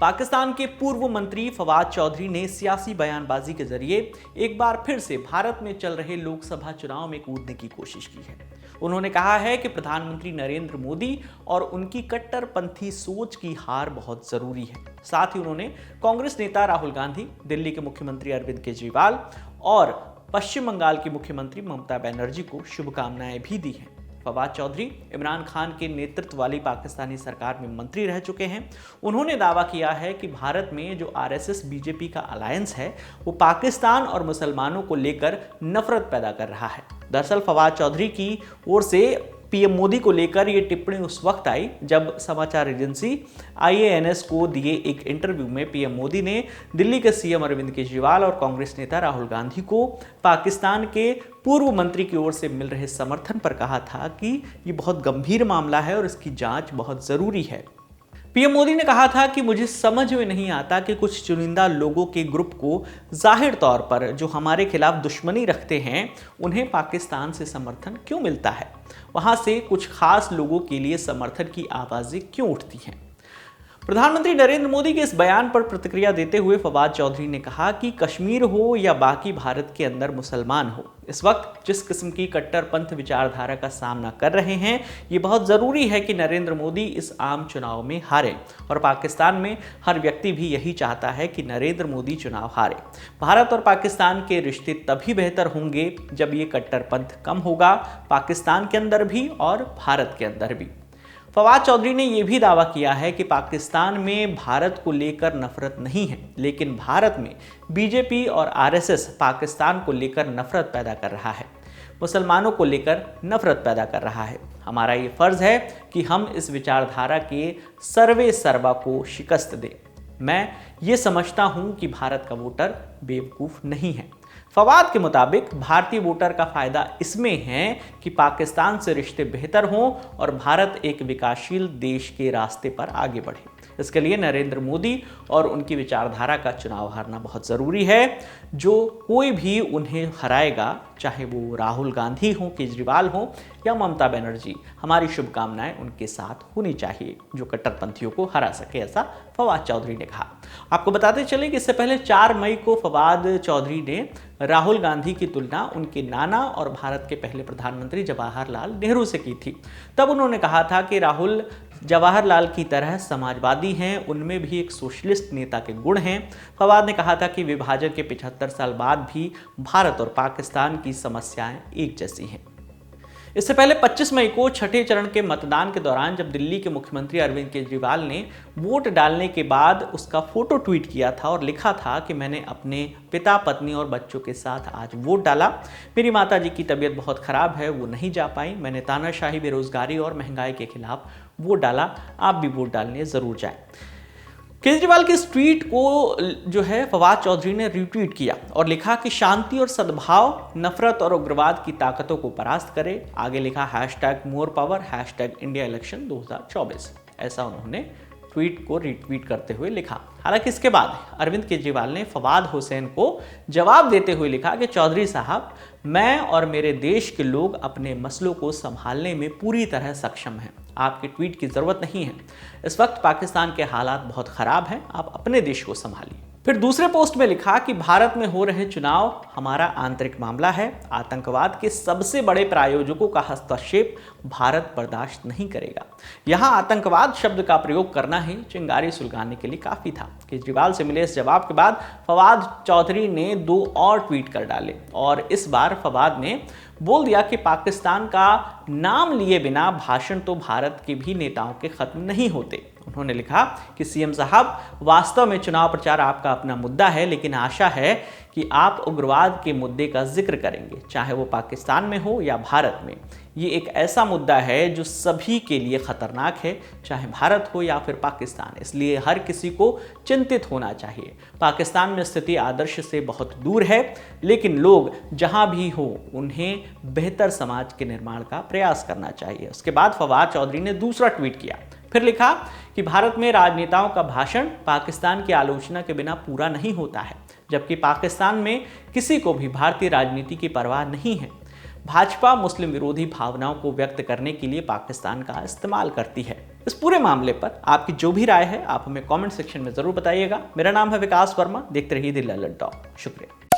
पाकिस्तान के पूर्व मंत्री फवाद चौधरी ने सियासी बयानबाजी के जरिए एक बार फिर से भारत में चल रहे लोकसभा चुनाव में कूदने की कोशिश की है। उन्होंने कहा है कि प्रधानमंत्री नरेंद्र मोदी और उनकी कट्टरपंथी सोच की हार बहुत जरूरी है। साथ ही उन्होंने कांग्रेस नेता राहुल गांधी, दिल्ली के मुख्यमंत्री अरविंद केजरीवाल और पश्चिम बंगाल की मुख्यमंत्री ममता बनर्जी को शुभकामनाएं भी दी हैं। फवाद चौधरी इमरान खान के नेतृत्व वाली पाकिस्तानी सरकार में मंत्री रह चुके हैं। उन्होंने दावा किया है कि भारत में जो आरएसएस बीजेपी का अलायंस है वो पाकिस्तान और मुसलमानों को लेकर नफरत पैदा कर रहा है। दरअसल फवाद चौधरी की ओर से पीएम मोदी को लेकर ये टिप्पणी उस वक्त आई जब समाचार एजेंसी IANS को दिए एक इंटरव्यू में पीएम मोदी ने दिल्ली के सीएम अरविंद केजरीवाल और कांग्रेस नेता राहुल गांधी को पाकिस्तान के पूर्व मंत्री की ओर से मिल रहे समर्थन पर कहा था कि ये बहुत गंभीर मामला है और इसकी जांच बहुत जरूरी है। पीएम मोदी ने कहा था कि मुझे समझ में नहीं आता कि कुछ चुनिंदा लोगों के ग्रुप को जाहिर तौर पर जो हमारे खिलाफ दुश्मनी रखते हैं उन्हें पाकिस्तान से समर्थन क्यों मिलता है, वहां से कुछ खास लोगों के लिए समर्थन की आवाजें क्यों उठती हैं। प्रधानमंत्री नरेंद्र मोदी के इस बयान पर प्रतिक्रिया देते हुए फवाद चौधरी ने कहा कि कश्मीर हो या बाकी भारत के अंदर मुसलमान हो, इस वक्त जिस किस्म की कट्टरपंथ विचारधारा का सामना कर रहे हैं, ये बहुत ज़रूरी है कि नरेंद्र मोदी इस आम चुनाव में हारे और पाकिस्तान में हर व्यक्ति भी यही चाहता है कि नरेंद्र मोदी चुनाव हारे। भारत और पाकिस्तान के रिश्ते तभी बेहतर होंगे जब ये कट्टरपंथ कम होगा, पाकिस्तान के अंदर भी और भारत के अंदर भी। फवाद चौधरी ने यह भी दावा किया है कि पाकिस्तान में भारत को लेकर नफरत नहीं है, लेकिन भारत में बीजेपी और आरएसएस पाकिस्तान को लेकर नफरत पैदा कर रहा है, मुसलमानों को लेकर नफरत पैदा कर रहा है। हमारा ये फर्ज है कि हम इस विचारधारा के सर्वे सर्वा को शिकस्त दें। मैं ये समझता हूँ कि भारत का वोटर बेवकूफ़ नहीं है। फवाद के मुताबिक भारतीय वोटर का फायदा इसमें है कि पाकिस्तान से रिश्ते बेहतर हों और भारत एक विकासशील देश के रास्ते पर आगे बढ़े। इसके लिए नरेंद्र मोदी और उनकी विचारधारा का चुनाव हारना बहुत ज़रूरी है। जो कोई भी उन्हें हराएगा, चाहे वो राहुल गांधी हो, केजरीवाल हो या ममता बनर्जी, हमारी शुभकामनाएं उनके साथ होनी चाहिए जो कट्टरपंथियों को हरा सके, ऐसा फवाद चौधरी ने कहा। आपको बताते चले कि इससे पहले 4 मई को फवाद चौधरी ने राहुल गांधी की तुलना उनके नाना और भारत के पहले प्रधानमंत्री जवाहरलाल नेहरू से की थी। तब उन्होंने कहा था कि राहुल जवाहरलाल की तरह समाजवादी हैं, उनमें भी एक सोशलिस्ट नेता के गुण हैं। फवाद ने कहा था कि विभाजन के 75 साल बाद भी भारत और पाकिस्तान की समस्याएं एक जैसी हैं। इससे पहले 25 मई को छठे चरण के मतदान के दौरान जब दिल्ली के मुख्यमंत्री अरविंद केजरीवाल ने वोट डालने के बाद उसका फोटो ट्वीट किया था और लिखा था कि मैंने अपने पिता, पत्नी और बच्चों के साथ आज वोट डाला। मेरी माताजी की तबीयत बहुत ख़राब है, वो नहीं जा पाई। मैंने तानाशाही, बेरोजगारी और महंगाई के खिलाफ वोट डाला। आप भी वोट डालने ज़रूर जाएं। केजरीवाल के इस ट्वीट को जो है फवाद चौधरी ने रीट्वीट किया और लिखा कि शांति और सद्भाव नफरत और उग्रवाद की ताकतों को परास्त करे। आगे लिखा #मोरपावर #इंडिया इलेक्शन 2024। ऐसा उन्होंने ट्वीट को रीट्वीट करते हुए लिखा। हालांकि इसके बाद अरविंद केजरीवाल ने फवाद हुसैन को जवाब देते हुए लिखा कि चौधरी साहब, मैं और मेरे देश के लोग अपने मसलों को संभालने में पूरी तरह सक्षम हैं। आपके ट्वीट की ज़रूरत नहीं है। इस वक्त पाकिस्तान के हालात बहुत ख़राब हैं, आप अपने देश को संभालिए। फिर दूसरे पोस्ट में लिखा कि भारत में हो रहे चुनाव हमारा आंतरिक मामला है। आतंकवाद के सबसे बड़े प्रायोजकों का हस्तक्षेप भारत बर्दाश्त नहीं करेगा। यहाँ आतंकवाद शब्द का प्रयोग करना ही चिंगारी सुलगाने के लिए काफ़ी था। केजरीवाल से मिले इस जवाब के बाद फवाद चौधरी ने 2 और ट्वीट कर डाले और इस बार फवाद ने बोल दिया कि पाकिस्तान का नाम लिए बिना भाषण तो भारत के भी नेताओं के खत्म नहीं होते। उन्होंने लिखा कि सीएम साहब, वास्तव में चुनाव प्रचार आपका अपना मुद्दा है, लेकिन आशा है कि आप उग्रवाद के मुद्दे का जिक्र करेंगे, चाहे वो पाकिस्तान में हो या भारत में। ये एक ऐसा मुद्दा है जो सभी के लिए खतरनाक है, चाहे भारत हो या फिर पाकिस्तान। इसलिए हर किसी को चिंतित होना चाहिए। पाकिस्तान में स्थिति आदर्श से बहुत दूर है, लेकिन लोग जहां भी हो उन्हें बेहतर समाज के निर्माण का प्रयास करना चाहिए। उसके बाद फवाद चौधरी ने दूसरा ट्वीट किया। फिर लिखा कि भारत में राजनेताओं का भाषण पाकिस्तान की आलोचना के बिना पूरा नहीं होता है, जबकि पाकिस्तान में किसी को भी भारतीय राजनीति की परवाह नहीं है। भाजपा मुस्लिम विरोधी भावनाओं को व्यक्त करने के लिए पाकिस्तान का इस्तेमाल करती है। इस पूरे मामले पर आपकी जो भी राय है आप हमें कमेंट सेक्शन में जरूर बताइएगा। मेरा नाम है विकास वर्मा, देखते रहिए द लल्लन टॉक। शुक्रिया।